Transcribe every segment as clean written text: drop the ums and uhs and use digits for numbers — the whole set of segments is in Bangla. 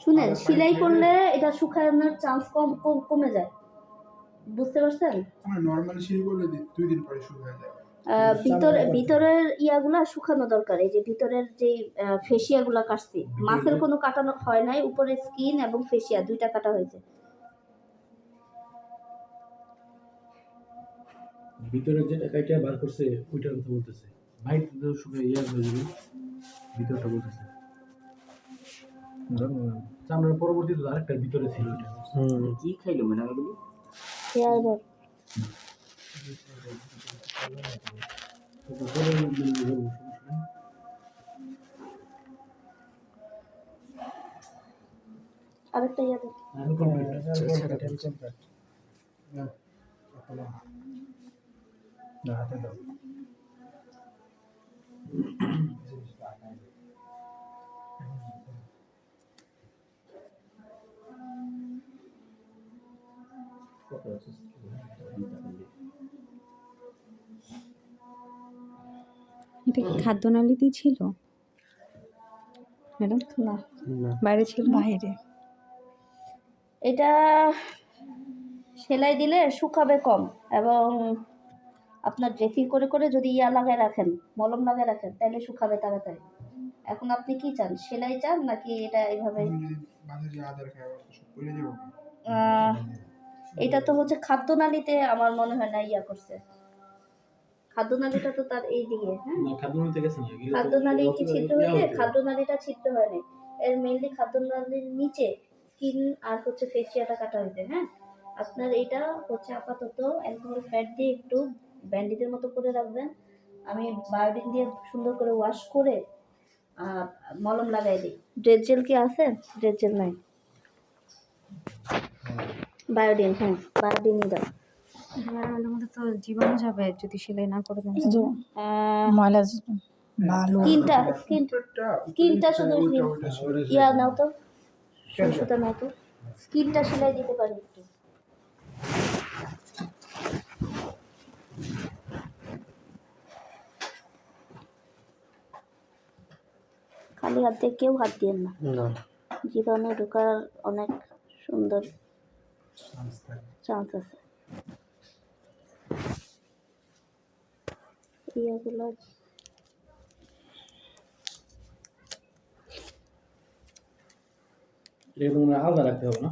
শুনেন, সেলাই করলে এটা শুকানোর চান্স কমে যায়, বুঝতে পারছেন? নরমাল সেলাই করলে 2 দিন পরে শুকিয়ে যায়। ভিতরের ইয়াগুলা শুকানো দরকার। এই যে ভিতরের যে ফেসিয়াগুলা কাটছি, মাছের কোনো কাটানো হয় নাই, উপরে স্কিন এবং ফেসিয়া দুইটা কাটা হয়েছে। ভিতরে যেটা কাইটা বার করছে ওইটার কথা বলতেছে, বাইরে তো শুকিয়ে ইয়া হয়ে যাবে, ভিতরটা বলতেছে চামড়ার পরবর্তীতে আরেকটা ভিতরে ছিল ওইটা। কি খাইলো ম্যাডাম এগুলি? হেয়ার বার আরেকটা ইয়া দেন। হাতে দাও। এটা কি খাদ্যনালীতেই ছিল ম্যাডাম? না, বাইরে ছিল। বাইরে এটা সেলাই দিলে শুকাবে কম, এবং আপনার ড্রেসিং করে করে যদি ইয়া লাগায় রাখেন, মলম লাগায় রাখেন, তাহলে শুকাবে তাড়াতাড়ি। এখন আপনি কি চান, সেলাই চান নাকি এটা এইভাবে? এটা তো হচ্ছে খাদ্যনালীতে, আমার মনে হয় না ইয়া করছে। খাদ্যনালীটা তো তার এই দিকে, হ্যাঁ খাদ্যনালী কি ছিদ্র হয়েছে? খাদ্যনালীটা ছিদ্র হয় নাই, এর মেইনলি খাদ্যনালীর নিচে স্কিন আর হচ্ছে ফেসিয়াটা কাটা হয়েছে। হ্যাঁ, আপনার এটা হচ্ছে আপাতত অ্যালকোহল ফ্যাট দিয়ে একটু ব্যান্ডেজের মতো করে রাখবেন। আমি বায়োডিন দিয়ে সুন্দর করে ওয়াশ করে মলম লাগাই দিই। ড্রেস জেল কি আছে? ড্রেস জেল নাই, বায়োডিন। হ্যাঁ, বায়োডিনই দাও। মধ্যে তো জীবাণু যাবে যদি সেলাই না করে দেন। ময়লা ভালো স্কিনটা শুধু ইয়া নাও তো, সুতা নাও তো, স্কিনটা সেলাই দিতে পারি একটু। খালি হাত দিয়ে কেউ হাত দিয়েন না, জীবাণু ঢোকার অনেক সুন্দর চান্স আছে। ইয়াগুলো আলাদা রাখতে হবে না?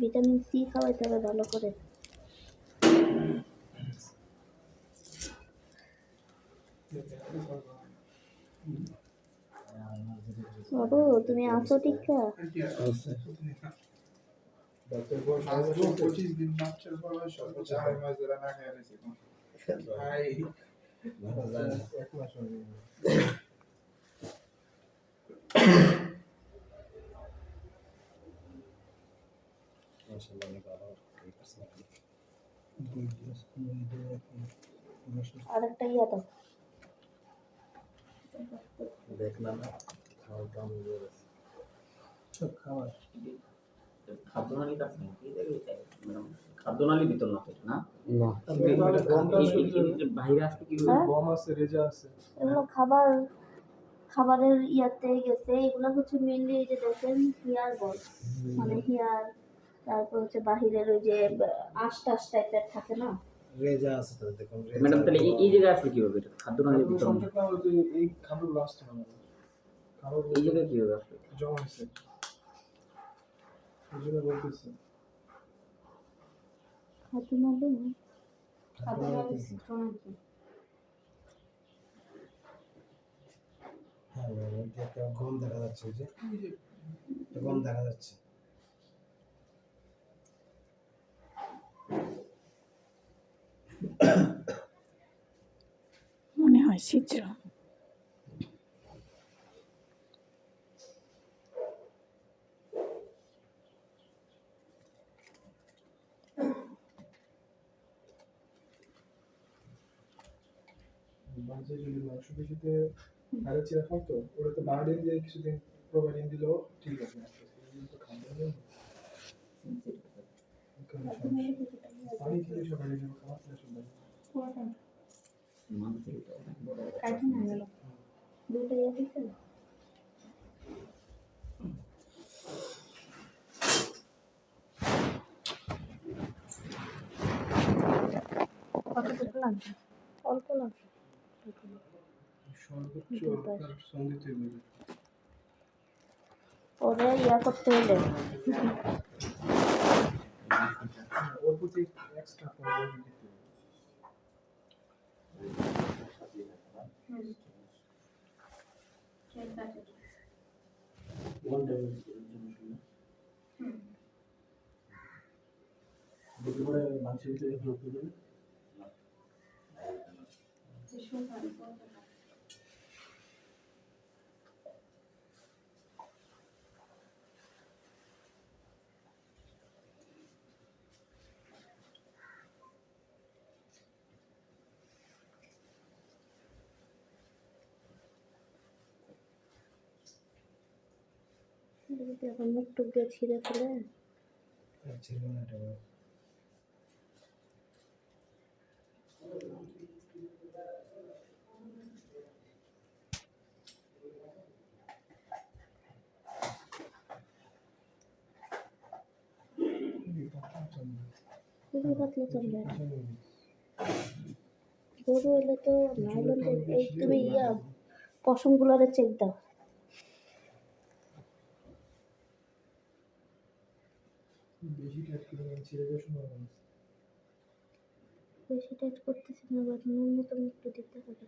ভিটামিন সি খাওয়াইতে হবে ভালো করে। বাবু তুমি আসো টিকা? আরেকটা ইয়া দাও। দেখলাম খাদ্যনালী কাছে খাদ্যনালী ভিতর না না বাইরে আসতে কি গম আছে, রেজা আছে, এগুলো খাবারের ইয়াতে গেছে। এগুলো হচ্ছে মেনলি এই যে দেখেন হেয়ার বল, মানে হেয়ার, তারপর হচ্ছে বাহিরের ওই যে আঁশ টাইপের থাকে না, রেজা আছে তো দেখুন। ম্যাডাম তাহলে এই জায়গায় আসলে কি হবে? এটা খাদ্যনালীর ভিতর এই খাবারগুলো আসছে না, এই জায়গায় কি হবে আসলে? জমা হয়েছে, এই জন্য বলতেছি হ্যাঁ, গম দেখা যাচ্ছে, যে গম দেখা যাচ্ছে। মনে হয় ছিদ্র। বাজে যদি মাংস পেশিতে ভালো চিরা খাওয়াতো, ওরা তো বায়োডিন দিয়ে কিছুদিন প্রোভাইডিন দিলেও ঠিক আছে, কিন্তু খাওয়া যায় পানি খেলে সকালে খাওয়া সবাই দুটো ইয়ে দিচ্ছে না। কতটা লাগবে? অল্প লাগবে। সর্বোচ্চ দুই পাশ। আপনার সঙ্গীত হইবে। ওরে করতে হলে ওর প্রতি এক্সট্রা পয়সা দিতে হবে। ওয়ান টাইম জন্য দুটো করে মাংসের ভিতরে যোগ করে দেবে। যদি এখন মুখ টুক দিয়ে ছিঁড়ে ফেলে আর ছিল না এটা আবার। খুবই পাতলা চামড়া। গরু হলে তো নাইলন এই তুমি পশমগুলোরে চেক দাও। বেশি টাইট করে ছিঁড়ে যাওয়ার সম্ভাবনা আছে। বেশি টাইট করতেছি না, বাট ন্যূনতম একটু দিতে হবে।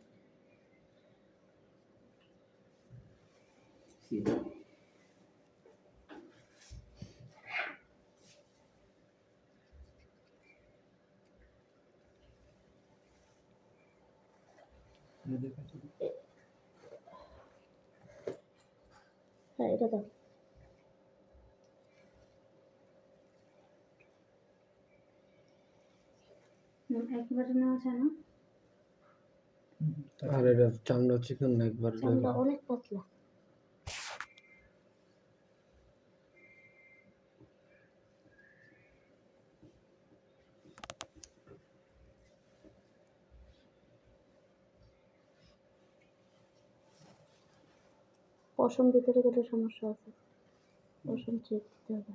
হ্যাঁ, এটা দাও। একবারে নেওয়া যায় না, আর এটা চামড়া চিকেন না একবার চামড়া অনেক পাতলা। পশম ভিতরে গেলে সমস্যা আছে, পশম চেক দিতে হবে।